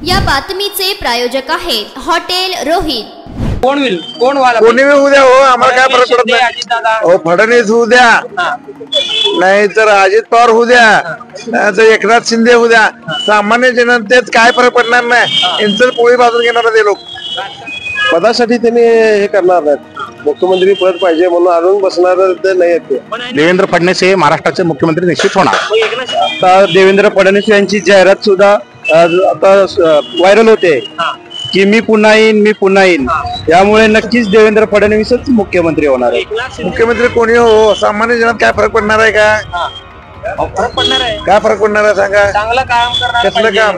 या बातमीचे प्रायोजक आहेत हॉटेल रोहित। कोण होईल कोण व्हायला कोणी होऊ द्या हो, आम्हाला काय फरक पडत नाही। हो, फडणवीस होऊ द्या, नाही तर अजित पवार होऊ द्या, नाही तर एकनाथ शिंदे होऊ द्या, सामान्य जनतेत काय फरक पडणार नाही। यांचं पोळी बाजून घेणार ते लोक पदासाठी त्यांनी हे करणार नाहीत। मुख्यमंत्री पद पाहिजे म्हणून आणून बसणार ते नाही आहेत। देवेंद्र फडणवीस हे महाराष्ट्राचे मुख्यमंत्री निश्चित होणार। आता देवेंद्र फडणवीस यांची जाहिरात सुद्धा आता व्हायरल होते की मी पुन्हा येईन, यामुळे नक्कीच देवेंद्र फडणवीसच मुख्यमंत्री होणार आहे। मुख्यमंत्री कोणी हो, सामान्य जनात काय फरक पडणार आहे का? फरक पडणार आहे, काय फरक पडणार आहे सांगा? चांगलं काम करणार, कसलं काम?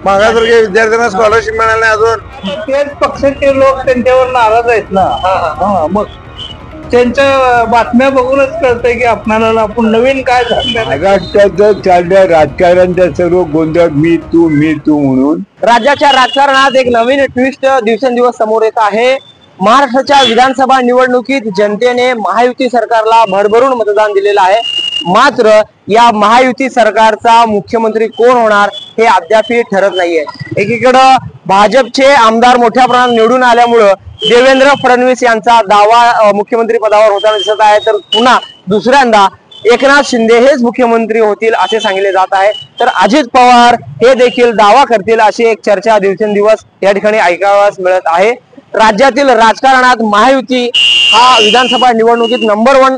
मागासवर्गीय विद्यार्थ्यांना स्कॉलरशिप मिळाली नाही अजून। तेच पक्षाचे लोक त्यांच्यावर नाराज आहेत ना। मग त्यांच्या बातम्या बघूनच कळतंय की आपल्याला आपण नवीन काय महाराष्ट्रात चालल्या राजकारणाचा सर्व गोंधळ मी तू म्हणून राज्याच्या राजकारणात एक नवीन ट्विस्ट दिवसेंदिवस समोर येत आहे। महाराष्ट्राच्या विधानसभा निवडणुकीत जनतेने महायुती सरकारला भरभरून मतदान दिलेलं आहे, मात्र या महायुती सरकारचा मुख्यमंत्री कोण होणार हे अद्याप ठरत नाहीये। एकीकडे भाजपचे आमदार मोठ्या प्रमाणात निवडून आल्यामुळं देवेंद्र फडणवीस यांचा दावा मुख्यमंत्री पदावर होताना दिसत आहे, तर पुन्हा दुसऱ्यांदा एकनाथ शिंदे हेच मुख्यमंत्री होतील असे सांगितले जात आहे। तर अजित पवार हे देखील दावा करतील अशी एक चर्चा दिवसेंदिवस या ठिकाणी ऐकावयास मिळत आहे। राज्यातील राजकारणात महायुती हा विधानसभा निवडणुकीत नंबर 1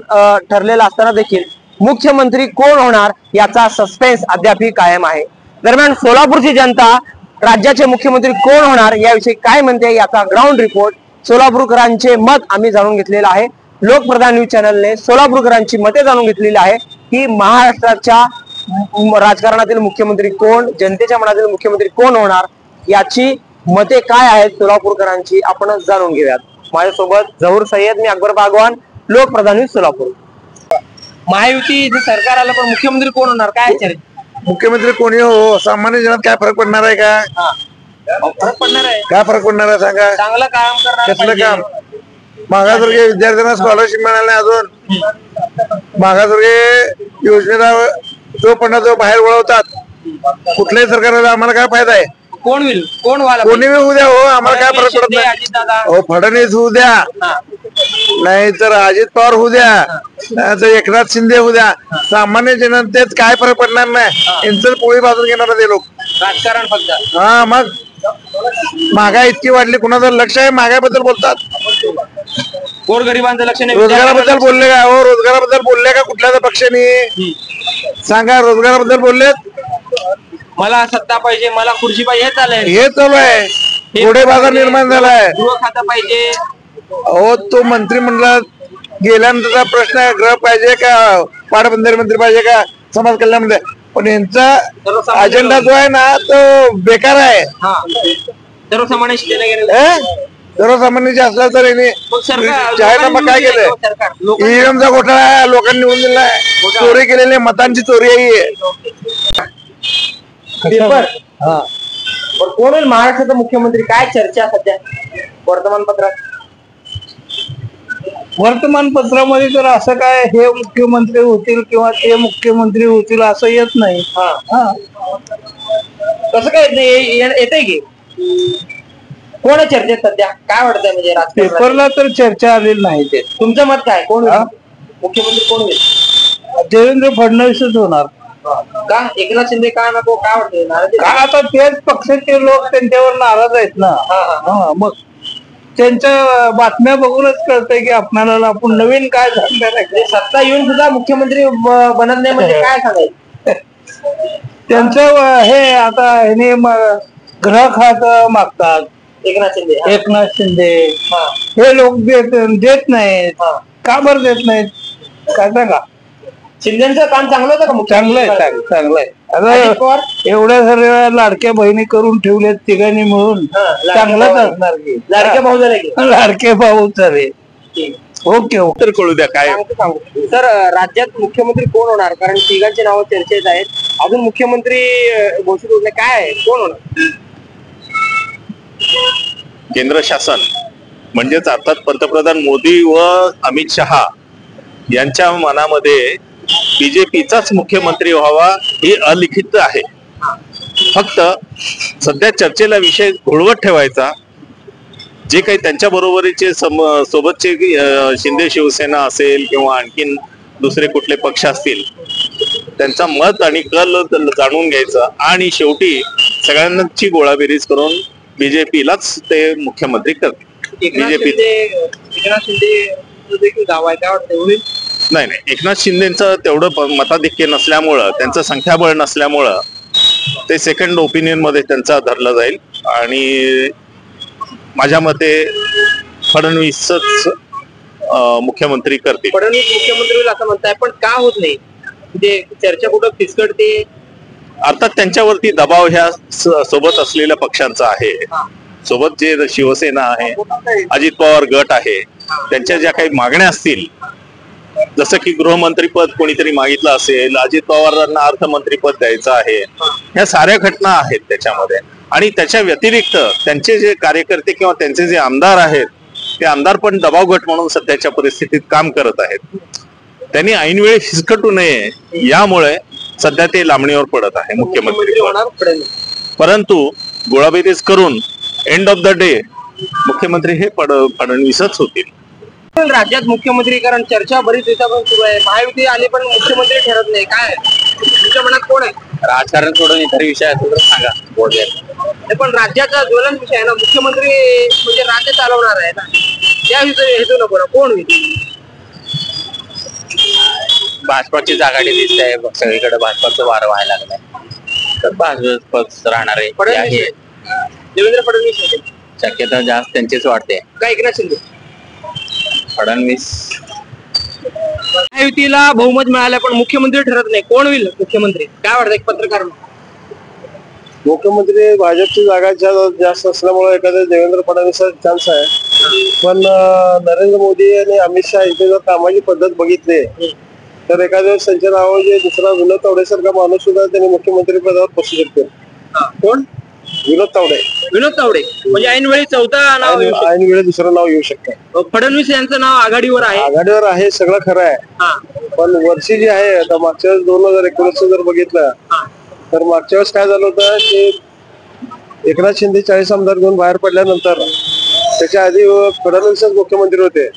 ठरलेला असताना देखील मुख्यमंत्री कोण होणार याचा सस्पेन्स अद्याप कायम आहे। दरम्यान सोलापूरची जनता राज्याचे मुख्यमंत्री कोण होणार याविषयी काय म्हणते याचा ग्राउंड रिपोर्ट सोलापूरकरांचे मत आम्ही जाणून घेतलेलं आहे। लोकप्रधान न्यूज चॅनलने सोलापूरकरांची मते जाणून घेतलेली आहे की महाराष्ट्राच्या राजकारणातील मुख्यमंत्री कोण, जनतेच्या मनातील मुख्यमंत्री कोण होणार याची मते काय आहेत सोलापूरकरांची आपण जाणून घेऊयात। माझ्यासोबत जहूर सय्यद, मी अकबर बागवान, लोकप्रधान न्यूज सोलापूर। महायुती सरकार आलं पण मुख्यमंत्री कोण होणार काय चर्चा? मुख्यमंत्री कोणी हो, सामान्य जनात काय फरक पडणार आहे का? फरक पडणार आहे, काय फरक पडणार आहे सांगा? चांगलं काम करणार, कसलं काम? मागासवर्गीय विद्यार्थ्यांना स्कॉलरशिप मिळाली नाही अजून। मागासवर्गीय योजनेला जो पण जो बाहेर वळवतात, कुठल्याही सरकारला आम्हाला काय फायदा आहे? कोण होईल कोण व्हायला कोणी होऊ द्या हो, आम्हाला काय फरक पडत नाही। हो, फडणवीस होऊ द्या, नाही तर अजित पवार होऊ द्या, नाही तर एकनाथ शिंदे होऊ द्या, सामान्य जनतेत काय फरक पडणार नाही। यांचं पोळी बाजून घेणार ते लोक राजकारण फक्त। हा, मग महागाई इतकी वाढली, कुणाचं लक्ष आहे? महागाईबद्दल बोलतात, गोरगरिबांचं लक्ष नाही। रोजगाराबद्दल बोलले का हो? रोजगाराबद्दल बोलले का कुठल्या पक्षाने? सांगा, रोजगाराबद्दल बोललेत? मला सत्ता पाहिजे, मला खुर्ची पाहिजे, हे चालू आहे, हे चालू आहे। पुढे बाजार निर्माण झालाय, गृह खातं पाहिजे। हो, तो मंत्रिमंडळात गेल्यानंतरचा प्रश्न आहे, गृह पाहिजे का, पाटबंधारे मंत्री पाहिजे का, समाज कल्याण मध्ये, पण यांचा अजेंडा जो आहे ना तो बेकार आहे। सर्वसामान्यांची असला तर यांनी जाहीरनामा काय केलंय? ईव्हीएमचा घोटाळा आहे, लोकांनी निवडून दिलाय, चोरी केलेली मतांची चोरी आहे। पेपर कोण होईल महाराष्ट्राचा मुख्यमंत्री काय चर्चा सध्या वर्तमानपत्रामध्ये तर असं काय हे मुख्यमंत्री होतील किंवा ते मुख्यमंत्री होतील असं येत नाही। कसं काय येतंय की कोण चर्चेत सध्या काय वाटतंय? म्हणजे पेपरला तर चर्चा आलेली नाही। ते तुमचं मत काय, कोण मुख्यमंत्री कोण होईल? देवेंद्र फडणवीसच होणार का? एकनाथ शिंदे का नको काय वाटतंय? का आता तेच पक्षाचे लोक त्यांच्यावर नाराज आहेत ना। मग त्यांच्या बातम्या बघूनच कळतंय की आपल्याला आपण नवीन काय सांगणार। सत्ता येऊन सुद्धा मुख्यमंत्री बनत नाही म्हणजे काय सांगायचं? त्यांचं हे आता ह्याने गृह खातं मागतात एकनाथ शिंदे हे लोक देत नाहीत। का बरं देत नाहीत काय सांगा? शिंदेचं काम चांगलं होतं का? चांगलं आहे, चांगलं आहे। आता एवढ्या सर्व लाडक्या बहिणी करून ठेवल्यात तिघांनी मिळून, चांगलंच असणार की। लाडके भाऊ झाले की? लाडके भाऊ झाले। ओके, तर कळू द्या काय तर राज्यात मुख्यमंत्री कोण होणार? कारण तिघांची नावं चर्चेत आहेत, अजून मुख्यमंत्री घोषित होत नाही, काय आहे कोण होणार? केंद्र शासन म्हणजेच अर्थात पंतप्रधान मोदी व अमित शहा यांच्या मनामध्ये बीजेपीचाच मुख्यमंत्री व्हावा ही अलिखित आहे। फक्त सध्या चर्चेला विषय घोळवत ठेवायचा. जे काही त्यांच्या बरोबरीचे सोबतचे शिंदे शिवसेना असेल किंवा आणखीन दुसरे कुठले पक्ष असतील त्यांचा मत आणि कल जाणून घ्यायचा आणि शेवटी सगळ्यांची गोळाबेरीज करून बीजेपीलाच ते मुख्यमंत्री करतील. बीजेपी नाही एकनाथ शिंदेचं तेवढं मताधिक्य नसल्यामुळं त्यांचं संख्याबळ नसल्यामुळं ते सेकंड ओपिनियन मध्ये त्यांचा धरला जाईल आणि माझ्या मते फडणवीसच मुख्यमंत्री करतील. फडणवीस मुख्यमंत्री होईल असं म्हणताय, पण का होत नाही? म्हणजे चर्चा कुठं फिसकटते? अर्थात त्यांच्यावरती दबाव ह्या सोबत असलेल्या पक्षांचा आहे. सोबत जे शिवसेना आहे, अजित पवार गट आहे, त्यांच्या ज्या काही मागण्या असतील, जसं की गृहमंत्रीपद कोणीतरी मागितलं असेल, अजित पवारांना अर्थमंत्रीपद द्यायचं आहे, ह्या साऱ्या घटना आहेत त्याच्यामध्ये. आणि त्याच्या व्यतिरिक्त त्यांचे जे कार्यकर्ते किंवा त्यांचे जे आमदार आहेत ते आमदार पण दबाव गट म्हणून सध्याच्या परिस्थितीत काम करत आहेत. त्यांनी ऐनवेळी फिसकटू नये यामुळे सध्या ते लांबणीवर पडत आहे मुख्यमंत्री होणार. परंतु गोळाबेरीज करून एंड ऑफ द डे मुख्यमंत्री हे फडणवीसच होतील. राज्यात मुख्यमंत्रीकरण चर्चा बरीच दिवसापासून सुरू आहे. महायुती आली पण मुख्यमंत्री ठरत नाही. काय तुमच्या मनात कोण आहे? राजकारण सोडून इतर विषय असतील तर सांगा. पण राज्याचा ज्वलंत विषय आहे ना, मुख्यमंत्री म्हणजे राज्य चालवणार आहे ना, त्या हेतू नको ना, कोण होईल? भाजपाचीच आघाडी दिसते आहे, सगळीकडे भाजपाचं वारं व्हायला लागलंय, तर भाजपच राहणार आहे. देवेंद्र फडणवीस शक्यता जास्त त्यांचीच वाटते. काय एकनाथ शिंदे? फडणवीस. महायुतीला बहुमत मिळालं पण मुख्यमंत्री ठरत नाही, कोण होईल मुख्यमंत्री? काय वाटतं एक पत्रकार? मुख्यमंत्री भाजपची जागा जास्त असल्यामुळे एखाद्या देवेंद्र फडणवीसचा चान्स आहे. पण नरेंद्र मोदी आणि अमित शहा इथे जर कामाची पद्धत बघितली तर एखाद्या संजय रावळ दुसरा विनोद तावडे सारखा माणूस सुद्धा त्यांनी मुख्यमंत्री पदावर बसू शकतो. कोण? विनोद तावडे. विनोद तावडे म्हणजे ऐनवेळी चौथा नाव, ऐनवेळी दुसरं नाव येऊ शकतं. फडणवीस यांचं नाव आघाडीवर आहे. आघाडीवर आहे, सगळं खरं आहे. पण वर्षी जी आहे आता मागच्या 2019 जर बघितलं तर मागच्या वेळेस काय झालं होतं की एकनाथ शिंदे 40 आमदार घेऊन बाहेर पडल्यानंतर त्याच्या आधी फडणवीसच मुख्यमंत्री होते.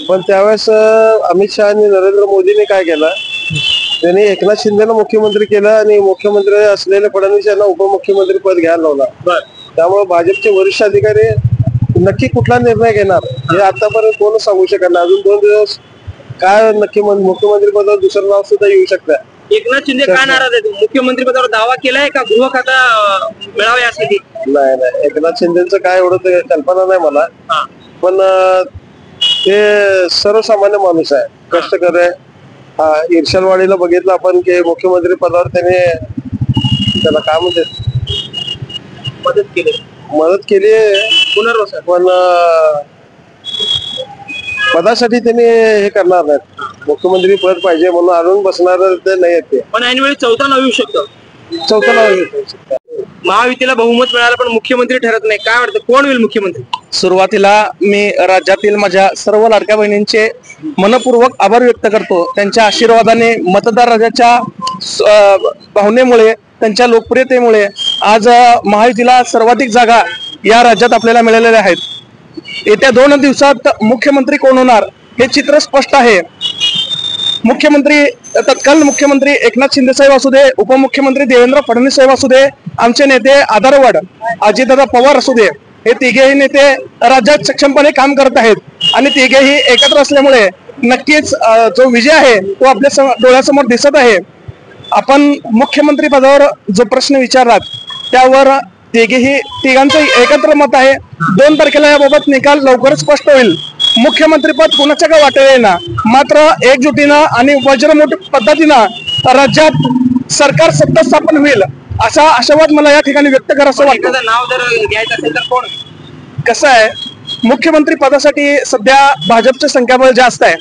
पण त्यावेळेस अमित शहा आणि नरेंद्र मोदींनी काय केलं, त्यांनी एकनाथ शिंदेला मुख्यमंत्री केलं आणि मुख्यमंत्री असलेले फडणवीस यांना उपमुख्यमंत्री पद घ्यायला लावला. त्यामुळे भाजपचे वरिष्ठ अधिकारी नक्की कुठला निर्णय घेणार हे आतापर्यंत कोणच सांगू शकत नाही. अजून 2 दिवस काय नक्की मुख्यमंत्री पदावर दुसरं नाव सुद्धा येऊ शकतं. एकनाथ शिंदे काय नाराज आहे? मुख्यमंत्री पदावर दावा केलाय का गृह खाता मिळावा यासाठी? नाही, एकनाथ शिंदेचं काय एवढं कल्पना नाही मला. पण ते सर्वसामान्य माणूस आहे, कष्टकर आहे. इर्षलवाडीला बघितलं आपण की मुख्यमंत्री पदावर त्याने त्याला काय म्हणते मदत केली पुनर्वसन, पण पदासाठी त्यांनी हे करणार नाहीत. मुख्यमंत्री पद पाहिजे म्हणून आणून बसणार ते नाही आहेत ते. पण ऐनवेळी चौथा नाव येऊ शकतं. चौथा नाव येऊ शकतं. महायुतीला बहुमत मिळालं पण मुख्यमंत्री ठरत नाही, काय वाटतं कोण होईल मुख्यमंत्री? सुरुवातीला मी राज्यातील माझ्या सर्व लाडक्या बहिणींचे मनपूर्वक आभार व्यक्त करतो. त्यांच्या आशीर्वादाने, मतदार राजाच्या भावनेमुळे, त्यांच्या लोकप्रियतेमुळे आज महायुतीला सर्वाधिक जागा या राज्यात आपल्याला मिळालेल्या आहेत. येत्या 2 दिवसात मुख्यमंत्री कोण होणार हे चित्र स्पष्ट आहे. मुख्यमंत्री तत्काल मुख्यमंत्री एकनाथ शिंदे साहेब असू दे, उपमुख्यमंत्री देवेंद्र फडणवीस साहेब असू दे, आमचे नेते आधारवड अजितदादा पवार असू दे, हे तिघेही नेते राज्यात सक्षमपणे काम करत आहेत आणि तिघेही एकत्र असल्यामुळे नक्कीच जो विजय आहे तो आपल्या डोळ्यासमोर दिसत आहे. आपण मुख्यमंत्री पदावर जो प्रश्न विचारलात त्यावर तिघांचं एकत्र मत आहे. 2 तारखेला याबाबत निकाल लवकरच स्पष्ट होईल. मुख्यमंत्रीपद कुणाच्या का वाटेल ना, मात्र एकजुटीनं आणि वज्रमुठ पद्धतीनं राज्यात सरकार सत्ता स्थापन होईल असा आशावाद मला या ठिकाणी व्यक्त करायचं वाटतं. नाव जर घ्यायचं असेल तर कोण? कसं आहे, मुख्यमंत्री पदासाठी सध्या भाजपचं संख्याबळ जास्त आहे.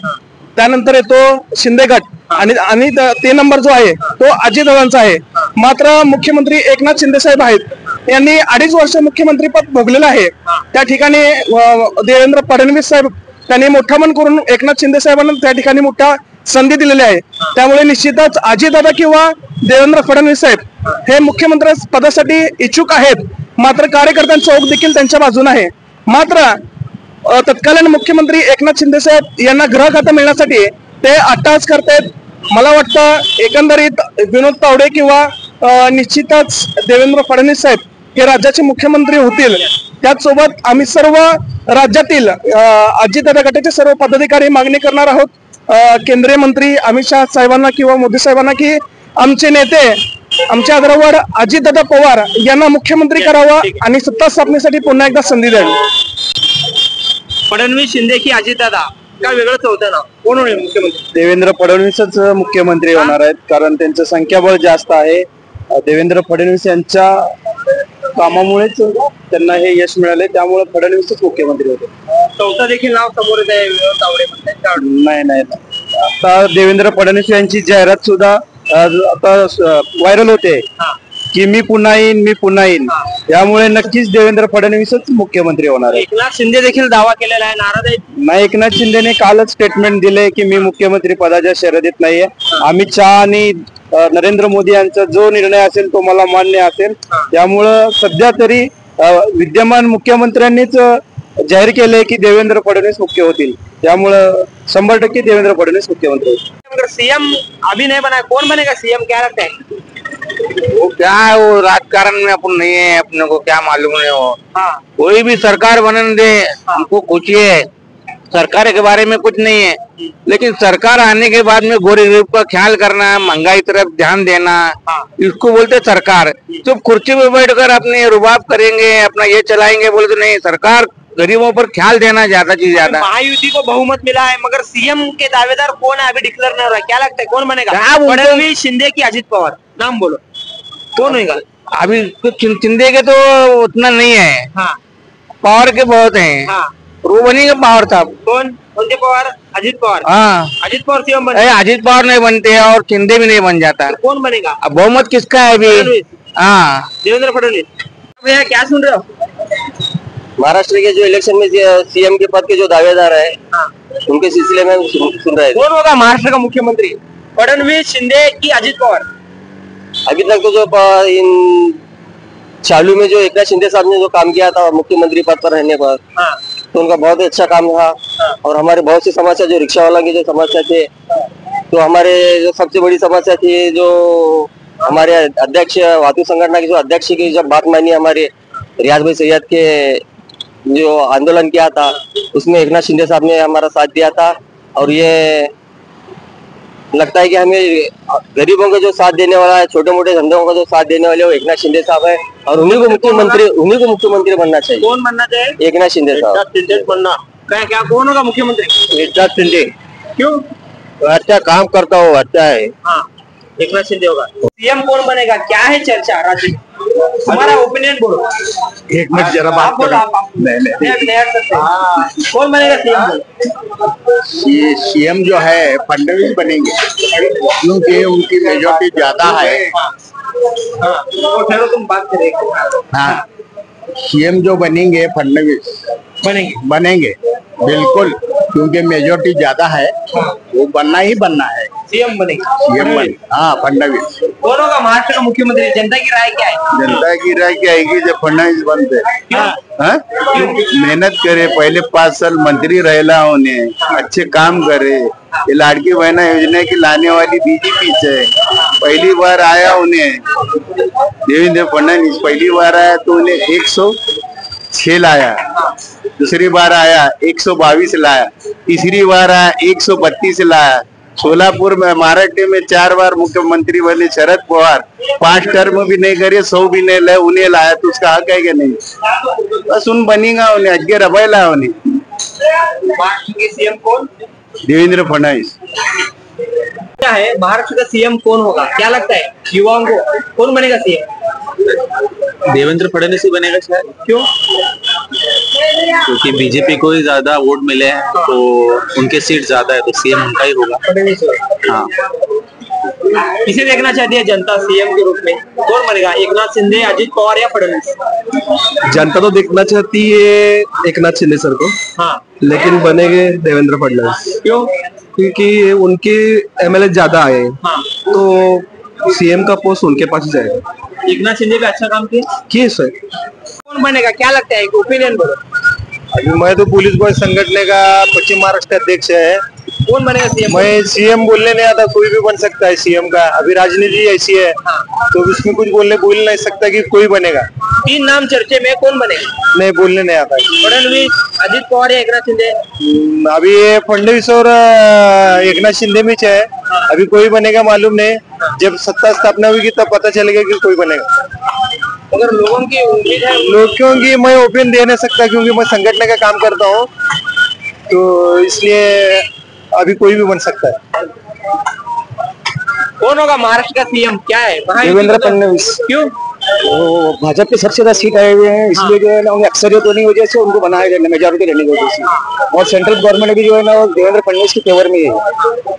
त्यानंतर येतो शिंदे गट आणि 3 नंबर जो आहे तो अजितदादांचा आहे. मात्र मुख्यमंत्री एकनाथ शिंदे साहेब आहेत, यांनी 2.5 वर्ष मुख्यमंत्री पद भोगलेलं आहे. त्या ठिकाणी देवेंद्र फडणवीस साहेब त्यांनी मोठा मन करून एकनाथ शिंदे साहेबांना त्या ठिकाणी मोठा संधी दिलेली आहे. त्यामुळे निश्चितच अजितदादा किंवा देवेंद्र फडणवीस साहेब हे मुख्यमंत्री पदासाठी इच्छुक आहेत, मात्र कार्यकर्त्यांचा ओघ देखील त्यांच्या बाजूने आहे. मात्र तत्कालीन मुख्यमंत्री एकनाथ शिंदे साहेब यांना गृह खातं मिळण्यासाठी ते अट्टाहास करतायत. मला वाटतं एकंदरीत विनोद तावडे किंवा निश्चितच देवेंद्र फडणवीस साहेब हे राज्याचे मुख्यमंत्री होतील. त्याचसोबत आम्ही सर्व राज्यातील अजितदादा गटाचे सर्व पदाधिकारी मागणी करणार आहोत केंद्रीय मंत्री अमित शहा साहेबांना किंवा मोदी साहेबांना की आमचे नेते आमच्या आदरावर अजितदादा पवार यांना मुख्यमंत्री करावा आणि सत्ता स्थापनेसाठी पुन्हा एकदा संधी द्यावी. फडणवीस शिंदे की अजितदादा काय वेगळंच होतं ना, कोण होईल मुख्यमंत्री? देवेंद्र फडणवीसच मुख्यमंत्री होणार आहेत, कारण त्यांचं संख्याबळ जास्त आहे. देवेंद्र फडणवीस यांच्या कामामुळेच त्यांना हे यश मिळाले, त्यामुळे फडणवीसच मुख्यमंत्री होते. चौथा देखील नाव समोर येत आहे, विनोद तावडे म्हणतात. नाही, आता देवेंद्र फडणवीस यांची जाहिरात सुद्धा आता व्हायरल होते की मी पुन्हा येईन. यामुळे नक्कीच देवेंद्र फडणवीसच मुख्यमंत्री होणार आहे. एकनाथ शिंदे देखील दावा केलेला आहे, नाराज आहे. नाही, एकनाथ शिंदेने कालच स्टेटमेंट दिले की मी मुख्यमंत्री पदाच्या शर्यतीत नाहीये. अमित शहा आणि नरेंद्र मोदी यांचा जो निर्णय असेल तो मला मान्य असेल. त्यामुळं सध्या तरी विद्यमान मुख्यमंत्र्यांनीच जाहीर केले की देवेंद्र फडणवीस मुख्य होतील. त्यामुळं 100% देवेंद्र फडणवीस मुख्यमंत्री होतील. सीएम अभी नहीं बना, कौन बनेगा सीएम, क्या लगता है? वो क्या है, वो राजकारण में अपन नहीं है, अपने को क्या मालूम नहीं हो. कोई भी सरकार बनने दे, हमको कुछ ही है, सरकार के बारे में कुछ नहीं है. लेकिन सरकार आने के बाद में गरीब का ख्याल करना, महंगाई तरफ ध्यान देना, इसको बोलते सरकार. तो कुर्सी पे बैठकर अपने रुबाब करेंगे, अपना ये चलाएंगे बोले तो नहीं. सरकार गरीबों पर ख्याल देना ज्यादा चीज ज्यादा. महायुति को बहुमत मिला है, मगर सीएम के दावेदार कौन है अभी डिक्लेयर नहीं हो रहा है. क्या लगता है कौन बनेगा, फडणवीस शिंदे की अजित पवार? नाम बोलो, कौन होगा? अभी कुछ शिंदे के तो उतना नहीं है, पावर के बहुत हैं. वो बनेगा पावर साहब. कौन के पवार? अजित पवार. अजित पवार सीएम बने? अजित पवार नहीं बनते हैं और शिंदे भी नहीं बन जाता. कौन बनेगा? अब बहुमत किसका है अभी? देवेंद्र फडणवीस. भैया क्या सुन रहे हो? महाराष्ट्र के जो इलेक्शन में सीएम के पद के जो दावेदार है उनके सिलसिले में सुन रहे थे. कौन होगा महाराष्ट्र का मुख्यमंत्री, फडणवीस शिंदे की अजित पवार? अभी तक तो जो इन चालू में जो एकनाथ शिंदे साहब ने जो काम किया था मुख्यमंत्री पद पर रहने पर, तो उनका बहुत ही अच्छा काम था. और हमारे बहुत सी समस्या, जो रिक्शा वाला की जो समस्या थे, तो हमारे जो सबसे बड़ी समस्या थी, जो हमारे अध्यक्ष वातु संगठन के जो अध्यक्ष की जब बात मानी हमारे रियाज भाई सैयद के जो आंदोलन किया था, उसमें एकनाथ शिंदे साहब ने हमारा साथ दिया था. और ये लगता है कि हमें गरीबों का जो साथ देने वाला है, छोटे मोटे धंधों का जो साथ देने वाले वो एकनाथ शिंदे साहब है. और उन्हीं को मुख्यमंत्री बनना चाहिए. कौन बनना चाहिए? एकनाथ शिंदे साहब. शिंदे बनना. क्या कौन होगा मुख्यमंत्री? एकनाथ शिंदे. क्यों? अच्छा काम करता हो, अच्छा है. एकनाथ शिंदे होगा. सीएम कौन बनेगा, क्या है चर्चा राज्य में? हमारा ओपिनियन बोलो. एक मिनट जरा बात करो. नहीं. कौन बनेगा सीएम? सीएम जो है फडणवीस बनेंगे, क्योंकि उनकी मेजोरिटी ज्यादा है. तुम बात करें. सीएम जो बनेंगे फडणवीस बनेंगे बिल्कुल, क्योंकि मेजोरिटी ज्यादा है, वो बनना ही बनना है. सीएम बनेगा. फडणवीस. कौन होगा महाराष्ट्र का मुख्यमंत्री, जनता की राय क्या है? जनता की राय क्या आएगी जब फडणवीस बनते. मेहनत करे, पहले 5 साल मंत्री रहेला उन्हें, अच्छे काम करे. ये लाड़की बहना योजना की लाने वाली बीजेपी से पहली बार आया उन्हें देवेंद्र फडणवीस. पहली बार आया तो उन्हें 106 लाया, दूसरी बार आया 122 लाया, तीसरी बार आया 132 लाया. सोलापुर में महाराष्ट्र में 4 बार मुख्यमंत्री बने शरद पवार, 5 टर्म भी नहीं करे, 100 भी नहीं लाए, उन्हें लाया. तो उसका हक है कि नहीं? बस उन बनेगा उन्हें अजगे रबैला उन्हें. महाराष्ट्र के सीएम कौन? देवेंद्र फडणवीस. क्या है महाराष्ट्र का सीएम कौन होगा, क्या लगता है युवाओं को, कौन बनेगा सीएम? देवेंद्र फडणवीस ही बनेगा शायद. क्यों? क्योंकि बीजेपी को ही ज्यादा वोट मिले हैं, तो उनके सीट ज्यादा है, तो सीएम उनका ही होगा. फडणवीस. हाँ. किसे देखना चाहती है जनता सीएम के रूप में, कौन बनेगा, एकनाथ शिंदे, अजित पवार या फडणवीस? जनता तो देखना चाहती है एकनाथ शिंदे सर को, लेकिन बनेंगे देवेंद्र फडणवीस. क्यों? क्योंकि उनके एमएलए ज्यादा आए, तो सीएम का पोस्ट उनके पास ही जाएगा। एकनाथ शिंदे भी अच्छा काम किए सर। कौन बनेगा, क्या लगता है, ओपिनियन बोलो। अभी मैं तो पुलिस बॉय संगठन का पश्चिम महाराष्ट्र अध्यक्ष है। कौन बनेगा सीएम? मैं सीएम बोलने नहीं आता, कोई भी बन सकता है सीएम का। अभी राजनीति ऐसी है तो उसमें कुछ बोल नहीं सकता कि कोई बनेगा। 3 नाम चर्चे में, कौन बनेगा? नहीं बोलने नहीं आता। फडणवीस, अजित पवार या एकनाथ शिंदे? अभी ये फडणवीस और एकनाथ शिंदे में है। अभी कोई बनेगा मालूम नहीं, जब सत्ता स्थापना होगी तब पता चलेगा कि कोई बनेगा। अगर लोगों की उम्मीद है, लोगों की मैं ओपिनियन दे नहीं सकता क्योंकि मैं संगठन का काम करता हूँ, तो इसलिए अभी कोई भी बन सकता है। कौन होगा महाराष्ट्र का सीएम, क्या है? देवेंद्र फडणवीस। क्यों? वो भाजपा के सबसे ज्यादा सीट आए हुए हैं, इसलिए जो है ना, उन्हें अक्सरियत होने की वजह से उनको बनाया जाए, मेजोरिटी रहने की वजह से। और सेंट्रल गवर्नमेंट भी जो है ना, देवेंद्र फडणवीस के फेवर में है।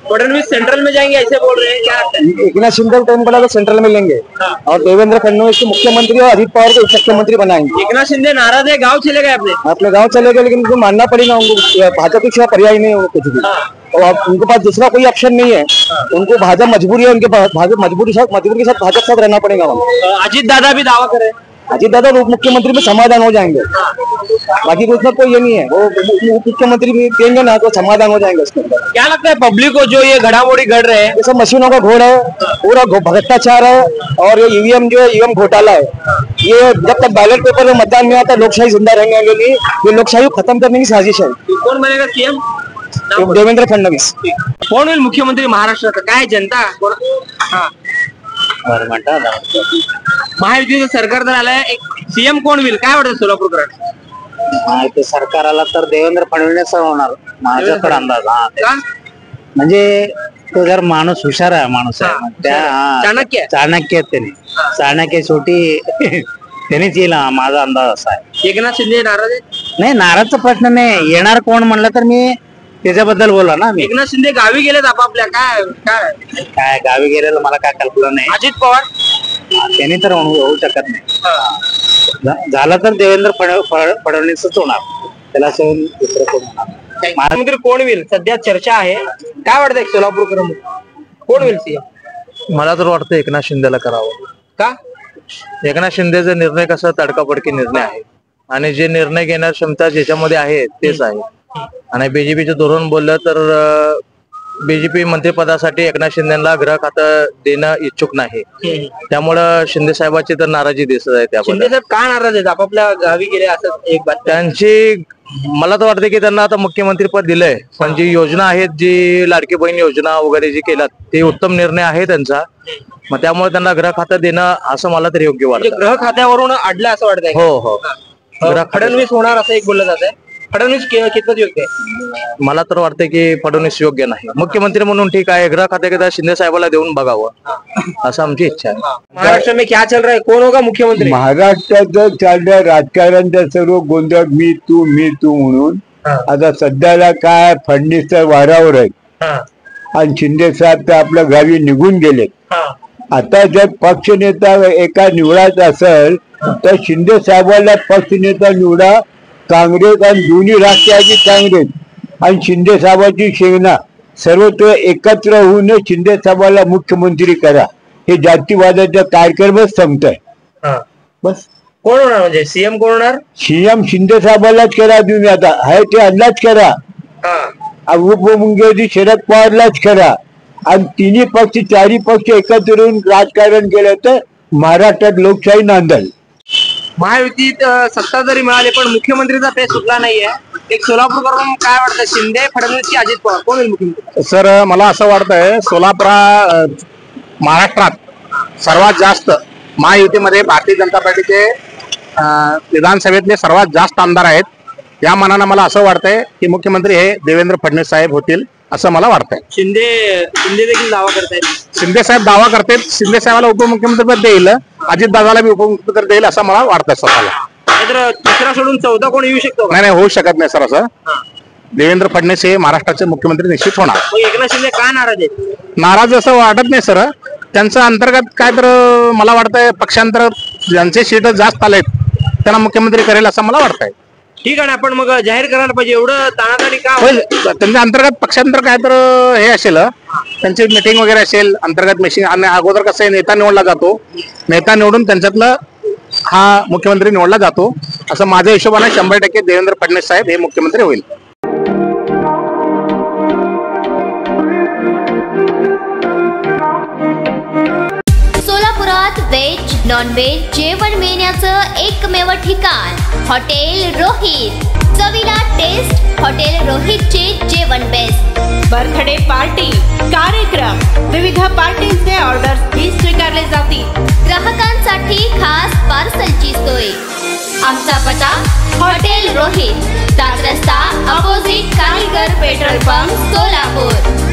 फडणवीस सेंट्रल में जाएंगे ऐसे बोल रहे हैं, क्या लगता है? एकनाथ शिंदे टाइम पड़ा तो सेंट्रल में लेंगे और देवेंद्र फडणवीस को मुख्यमंत्री और अजित पवार को उप मुख्यमंत्री बनाएंगे। एकनाथ शिंदे नाराज है, गाँव चले गए अपने गाँव चले गए, लेकिन उनको मानना पड़ेगा, उनको भाजपा के सिवा पर्याय नहीं है कुछ भी। और अब उनके पास दूसरा कोई ऑप्शन नहीं है, उनको भाजपा मजबूरी है, उनके भाजपा मजबूरी के साथ भाजपा साथ रहना पड़ेगा। अजित दादा भी दावा करे, अजित दादा उप मुख्यमंत्री में समाधान हो जाएंगे, बाकी कुछ ना कोई ये नहीं है। वो उप मुख्यमंत्री भी देंगे ना तो समाधान हो जाएंगे उसके अंदर। क्या लगता है पब्लिक को जो ये घड़ामोड़ी घड़ रहे हैं? ये सब मशीनों का घोड़ है, पूरा भ्रष्टाचार है, और ये ईवीएम जो है ईवीएम घोटाला है। ये जब तक बैलेट पेपर में मतदान नहीं आता लोकशाही जिंदा रहेंगे नहीं, ये लोकशाही को खत्म करने की साजिश है। कौन बनेगा सीएम? देवेंद्र फडणवीस। कोण होईल मुख्यमंत्री महाराष्ट्राचा? काय जनता महायुतीचं सरकार तर आलंय, एक सीएम कोण होईल, काय वाटतं सोलापूरकर? ते सरकार आला तर देवेंद्र फडणवीस होणार माझा तर अंदाज। का? म्हणजे तो जर माणूस हुशार आहे, माणूस आहे, चाणक्य चाणक्य शेवटी त्यांनीच येईल माझा अंदाज असा आहे। एकनाथ शिंदे नाराज आहे? नाही, नाराजचा प्रश्न नाही, येणार कोण म्हणलं तर मी त्याच्याबद्दल बोला ना। मी एकनाथ शिंदे गावी गेलेत आपापल्या, काय गावी गेलेलं मला काय कल्पना नाही। अजित पवार त्यांनी तर होऊ शकत नाही, झालं तर देवेंद्र फडणवीसच होणार, त्याला सोडून दुसरं कोण होणार? मुख्यमंत्री कोण होईल सध्या चर्चा आहे, काय वाटतंय सोलापूरकर कोण होईल सीएम? मला तर वाटतं एकनाथ शिंदेला करावं। का? एकनाथ शिंदेचा निर्णय कसा तडकाफडकी निर्णय आहे आणि जे निर्णय घेण्याची क्षमता ज्याच्यामध्ये आहे तेच आहे। आणि बीजेपीचं धोरण बोललं तर बीजेपी मंत्रिपदासाठी एकनाथ शिंदेला गृह खातं देणं इच्छुक नाही, त्यामुळं शिंदे साहेबांची तर नाराजी दिसत आहे त्याबद्दल। शिंदे साहेब का नाराज आहेत? आपापल्या गावी गेले असं एक बात त्यांची मला तर वाटतं की त्यांना आता मुख्यमंत्री पद दिलंय, पण जी योजना आहेत, जी लाडकी बहीण योजना वगैरे जी केल्यात ते उत्तम निर्णय आहे त्यांचा, मग त्यामुळे त्यांना गृह खातं देणं असं मला तरी योग्य वाटतं। ग्रह खात्यावरून अडलं असं वाटतंय? हो, फडणवीस होणार असं एक बोललं जात आहे, फडणवीस कितपत योग्य आहे? मला तर वाटतं की फडणवीस योग्य नाही, मुख्यमंत्री म्हणून ठीक आहे, गृह खात्याकरता शिंदे साहेबाला देऊन बघावं असं आमची इच्छा आहे। महाराष्ट्र में क्या चल रहा है, कोण होगा मुख्यमंत्री? महाराष्ट्राचं चाललं राजकारणचा सर्व गोंधळ मी तू म्हणून आता सध्याला काय फडणवीस तर वारावर आहेत आणि शिंदे साहेब तर आपल्या गावी निघून गेलेत। आता जर पक्ष नेता एका निवडायचा असेल तर शिंदे साहेबाला पक्ष नेता निवडा, काँग्रेस आणि दोन्ही राष्ट्रवादी काँग्रेस आणि शिंदे साहेबांची सेना सर्वत्र एकत्र होऊन शिंदे साहेबाला मुख्यमंत्री करा, हे जातीवादाचा कार्यक्रमच संपतोय। बस कोण होणार म्हणजे सीएम कोण होणार? सीएम शिंदे साहेबालाच करा, तुम्ही आता आहे ते अल्लाच करा, उपमुख्यमंत्री शरद पवारलाच करा, आणि तिन्ही पक्ष चारी पक्ष एकत्र येऊन राजकारण केलं तर महाराष्ट्रात लोकशाही नांदेल। महायुतीत सत्ता जरी मिळाली पण मुख्यमंत्रीचा पेच सुटला नाहीये, एक सोलापूरकरून काय वाटतं, शिंदे फडणवीस की अजित पवार कोण होईल मुख्यमंत्री? सर मला असं वाटतंय महाराष्ट्रात सर्वात जास्त महायुतीमध्ये भारतीय जनता पार्टीचे विधानसभेतले सर्वात जास्त आमदार आहेत, या मानानं मला असं वाटतंय की मुख्यमंत्री हे देवेंद्र फडणवीस साहेब होतील असं मला वाटतंय। शिंदे देखील दावा करतायत, शिंदे साहेब दावा करतात, शिंदे साहेबाला उपमुख्यमंत्रीपद देईल, अजित दादाला बी उपमुख्यमंत्री देईल असं मला वाटतं स्वतःला। तर तिसरा सोडून चौथा कोण येऊ शकतो? नाही होऊ शकत नाही सर, असं देवेंद्र फडणवीस हे महाराष्ट्राचे मुख्यमंत्री निश्चित होणार। एकनाथ शिंदे का नाराज आहेत? नाराज असं वाटत नाही सर, त्यांचं अंतर्गत काय तर मला वाटतंय पक्षांतर ज्यांचे सीट जास्त आलेत त्यांना मुख्यमंत्री करेल असं मला वाटतंय। ठीक आहे ना, आपण मग जाहीर करायला पाहिजे, एवढं ताणाताणी का होय, त्यांच्या अंतर्गत पक्षांतर काय तर हे असेल, त्यांची मीटिंग वगैरे असेल अंतर्गत मीटिंग. आणि अगोदर कसं आहे, नेता निवडला जातो, नेता निवडून त्यांच्यातलं हा मुख्यमंत्री निवडला जातो. असं माझ्या हिशोबाने 100% देवेंद्र फडणवीस साहेब हे मुख्यमंत्री होईल. सोलापुरात व्हेज नॉन व्हेज जेवण मिळण्याचं एकमेव ठिकाण हॉटेल रोहित. चवीला टेस्ट, हॉटेल रोहितचे जेवण बेस्ट. बर्थडे पार्टी, कार्यक्रम, विविध पार्टींचे ऑर्डर्स ही स्वीकारले जातील. ग्राहकांसाठी खास पार्सलची सोय. आमचा पत्ता हॉटेल रोहित, 7 रस्ता अपोजिट कारीगर पेट्रोल पंप, सोलापूर.